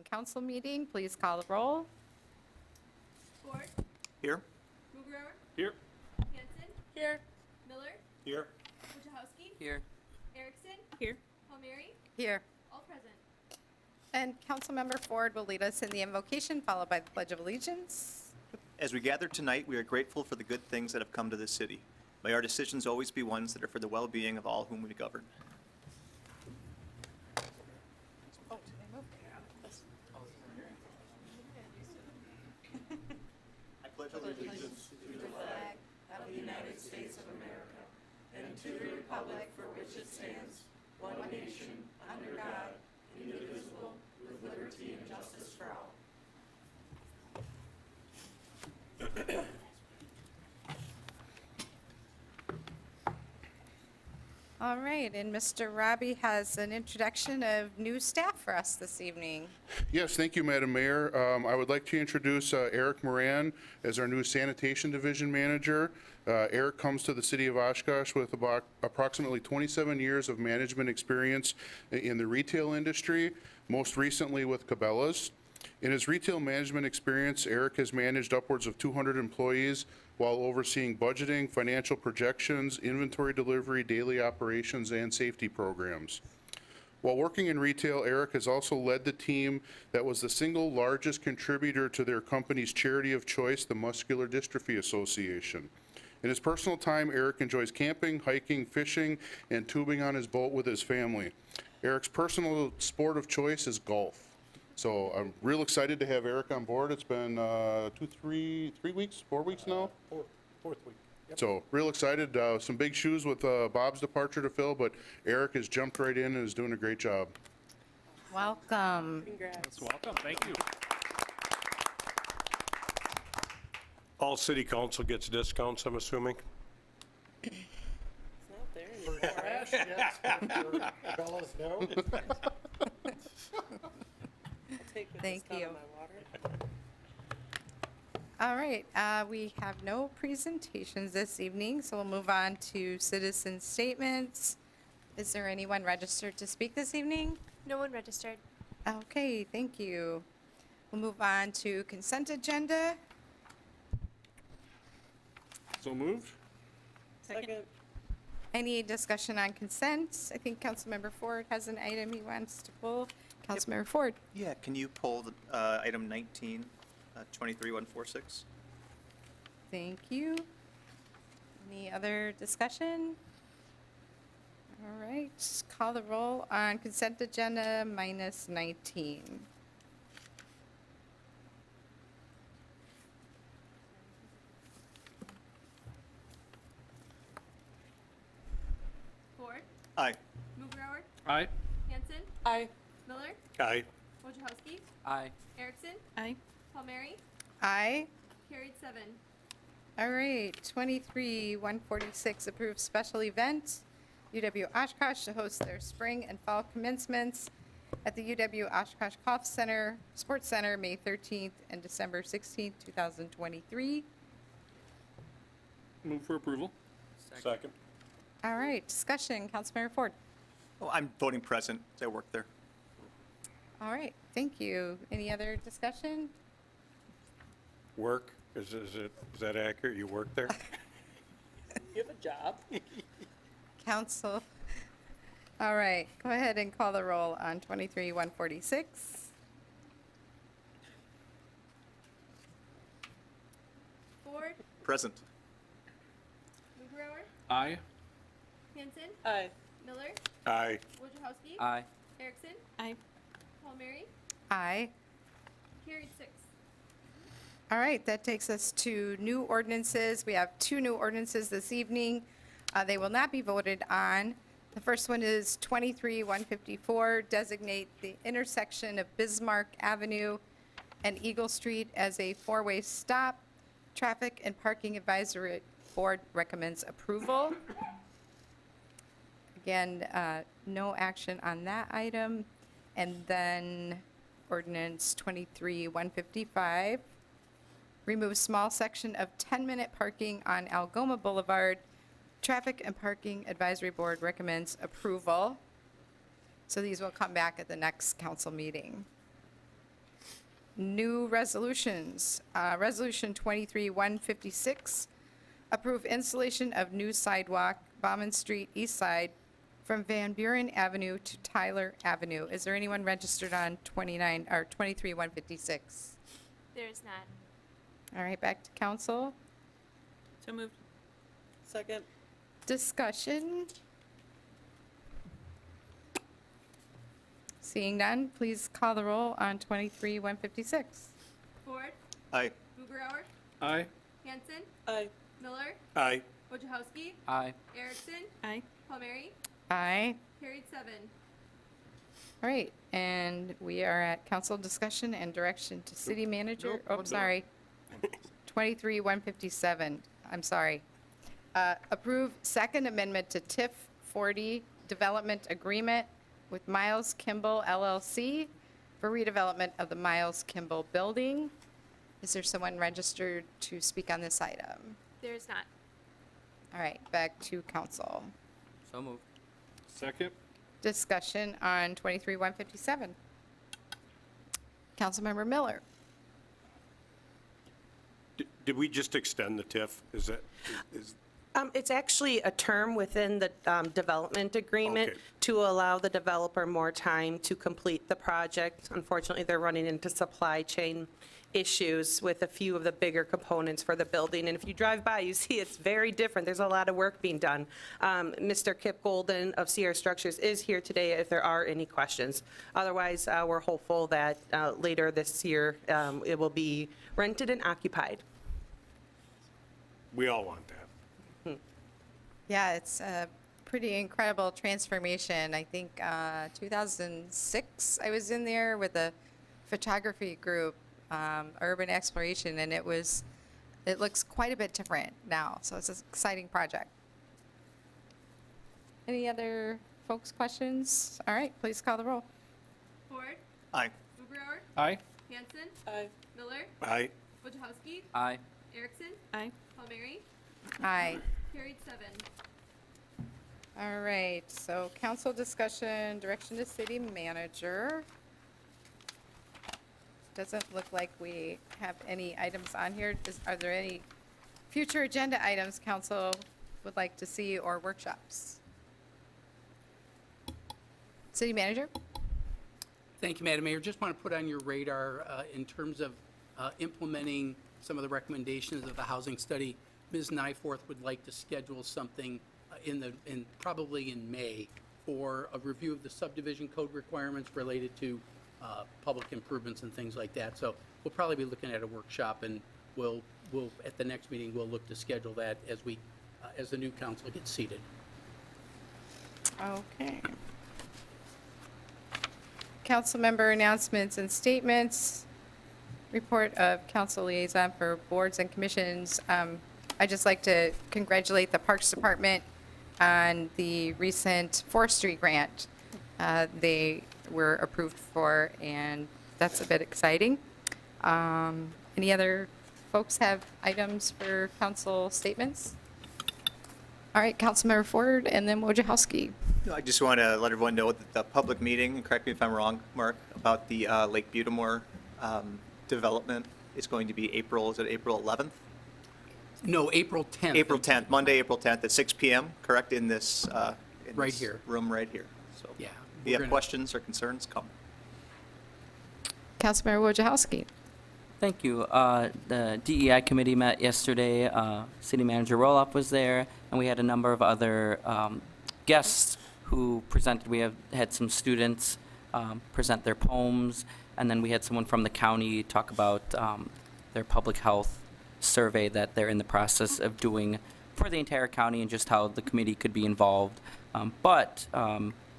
council meeting. Please call the roll. Ford, Here. Mugrower, Here. Hanson, Here. Miller, Here. Wojciechowski, Here. Erickson, Here. Palmieri, Here. all present. And Councilmember Ford will lead us in the invocation, followed by the Pledge of Allegiance. As we gather tonight, we are grateful for the good things that have come to this city. May our decisions always be ones that are for the well-being of all whom we govern. I pledge allegiance to the flag of the United States of America and to the republic for which it stands, one nation, under God, indivisible, with liberty and justice for all. All right, and Mr. Robbie has an introduction of new staff for us this evening. Yes, thank you, Madam Mayor. I would like to introduce Eric Moran as our new Sanitation Division Manager. Eric comes to the city of Oshkosh with about approximately 27 years of management experience in the retail industry, most recently with Cabela's. In his retail management experience, Eric has managed upwards of 200 employees while overseeing budgeting, financial projections, inventory delivery, daily operations, and safety programs. While working in retail, Eric has also led the team that was the single largest contributor to their company's charity of choice, the Muscular Dystrophy Association. In his personal time, Eric enjoys camping, hiking, fishing, and tubing on his boat with his family. Eric's personal sport of choice is golf. So I'm real excited to have Eric on board. It's been 4 weeks now? Fourth week. Yep. So real excited. Some big shoes with Bob's departure to fill, but Eric has jumped right in and is doing a great job. Welcome. Congrats. Welcome, thank you. All city council gets discounts, I'm assuming? It's not there anymore. For trash, yes, but for Bella's, no. I'll take the Thank discount you. on my water. All right, we have no presentations this evening, so we'll move on to citizen statements. Is there anyone registered to speak this evening? No one registered. Okay, thank you. We'll move on to consent agenda. So moved? Second. Any discussion on consent? I think Councilmember Ford has an item he wants to pull. Councilmember Ford. Yeah, can you pull the, item 19, 23146? Thank you. Any other discussion? All right, call the roll on consent agenda minus 19. Ford, Aye. Mugrower, Aye. Hanson, Aye. Miller, Aye. Wojciechowski, Aye. Erickson, Aye. Palmieri, Aye. carried 7. All right, 23-146, approved special event, UW Oshkosh to host their spring and fall commencements at the UW Oshkosh Golf Center, Sports Center, May 13th and December 16th, 2023. Move for approval. Second. All right, discussion, Councilmember Ford. Oh, I'm voting present. I work there. All right, thank you. Any other discussion? Work, is that accurate? You work there? You have a job? Council. All right, go ahead and call the roll on 23-146. Ford, Present. Mugrower, Aye. Hanson, Aye. Miller, Aye. Wojciechowski, Aye. Erickson, Aye. Palmieri, Aye. carried 6. All right, that takes us to new ordinances. We have 2 new ordinances this evening. They will not be voted on. The first one is 23-154, designate the intersection of Bismarck Avenue and Eagle Street as a 4-way stop. Traffic and Parking Advisory Board recommends approval. Again, no action on that item. And then ordinance 23-155, remove small section of 10-minute parking on Algoma Boulevard. Traffic and Parking Advisory Board recommends approval. So these will come back at the next council meeting. new resolutions. Resolution 23-156, approve installation of new sidewalk, Bauman Street East Side, from Van Buren Avenue to Tyler Avenue. Is there anyone registered on 23-156? There is not. All right, back to council. So moved. Second. Discussion. Seeing none, please call the roll on 23-156. Ford, Aye. Bugerower, Aye. Hanson, Aye. Miller, Aye. Wojciechowski, Aye. Erickson, Aye. Palmieri, Aye. carried 7. All right, and we are at council discussion and direction to city manager. nope, Oh, one sorry. 23-157, I'm sorry. Approve second amendment to TIF 40 development agreement with Miles Kimball LLC for redevelopment of the Miles Kimball building. Is there someone registered to speak on this item? There is not. All right, back to council. So moved. Second? Discussion on 23-157. Councilmember Miller. Did we just extend the TIF? Is that, is, It's actually a term within the development agreement Okay. to allow the developer more time to complete the project. Unfortunately, they're running into supply chain issues with a few of the bigger components for the building. And if you drive by, you see it's very different. There's a lot of work being done. Mr. Kip Golden of Sierra Structures is here today if there are any questions. Otherwise, we're hopeful that later this year, it will be rented and occupied. we all want that. Yeah, it's a pretty incredible transformation. I think 2006, I was in there with a photography group, Urban Exploration, and it looks quite a bit different now. So it's an exciting project. Any other folks' questions? All right, please call the roll. Ford, Aye. Bugerower, Aye. Hanson, Aye. Miller, Aye. Wojciechowski, Aye. Erickson, Aye. Palmieri, Aye. carried 7. All right, so council discussion, direction to city manager. Doesn't look like we have any items on here. Are there any future agenda items council would like to see or workshops? City manager? Thank you, Madam Mayor. Just want to put on your radar in terms of implementing some of the recommendations of the housing study. Ms. Nyforth would like to schedule something probably in May for a review of the subdivision code requirements related to public improvements and things like that. So we'll probably be looking at a workshop, and we'll at the next meeting, we'll look to schedule that as the new council gets seated. Okay. Council member announcements and statements. Report of council liaison for boards and commissions. I'd just like to congratulate the Parks Department on the recent forestry grant they were approved for, and that's a bit exciting. Any other folks have items for council statements? All right, Councilmember Ford, and then Wojciechowski. I just want to let everyone know that the public meeting, and correct me if I'm wrong, Mark, about the Lake Butamore development is going to be April 11th? No, April 10th. April 10th, Monday, April 10th at 6 PM, correct, in this Right this here. room right here. So Yeah, if you we're have gonna- questions or concerns, come. Councilmember Wojciechowski. Thank you. The DEI committee met yesterday. City Manager Roloff was there, and we had a number of other guests who presented. We had some students present their poems, and then we had someone from the county talk about their public health survey that they're in the process of doing for the entire county and just how the committee could be involved. But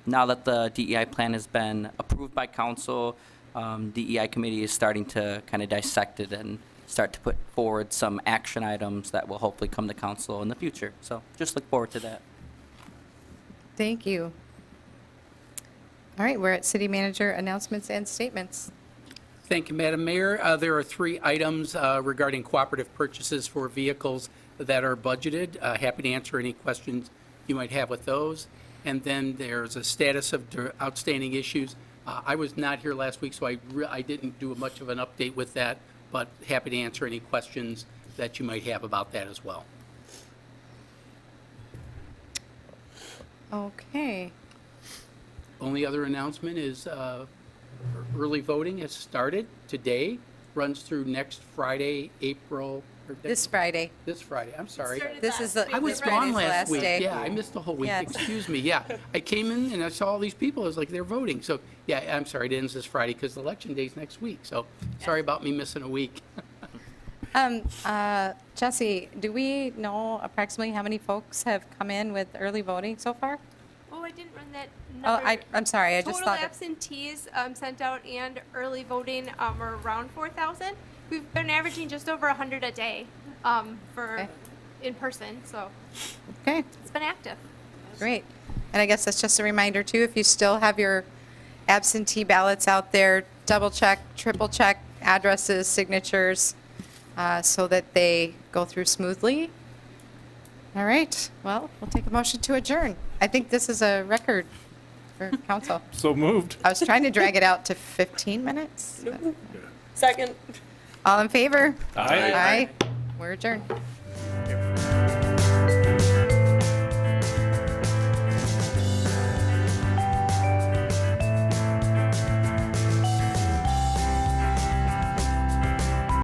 now that the DEI plan has been approved by council, DEI committee is starting to kind of dissect it and start to put forward some action items that will hopefully come to council in the future. So just look forward to that. Thank you. All right, we're at city manager announcements and statements. Thank you, Madam Mayor. There are 3 items regarding cooperative purchases for vehicles that are budgeted. Happy to answer any questions you might have with those. And then there's a status of outstanding issues I was not here last week, so I didn't do much of an update with that, but happy to answer any questions that you might have about that as well. Okay. Only other announcement is early voting has started today, runs through next Friday, April. or This Friday. This Friday, I'm sorry. This is the. I was this gone Friday's the last week. day. Yeah, I missed the whole week. Yes. Excuse me. Yeah, I came in and I saw all these people. I was like, they're voting. So, yeah, I'm sorry, it ends this Friday because election day's next week. So, sorry about me missing a week. Jesse, do we know approximately how many folks have come in with early voting so far? Oh, I didn't run that Oh, number. I'm sorry, I just Total thought it. absentees sent out and early voting are around 4,000. We've been averaging just over 100 a day for Okay. in person, so Okay, it's been active. great. And I guess that's just a reminder too, if you still have your absentee ballots out there, double check, triple check addresses, signatures, so that they go through smoothly. All right, well, we'll take a motion to adjourn. I think this is a record for council. So moved. I was trying to drag it out to 15 minutes. but- Second. All in favor? Aye. Aye. We're adjourned.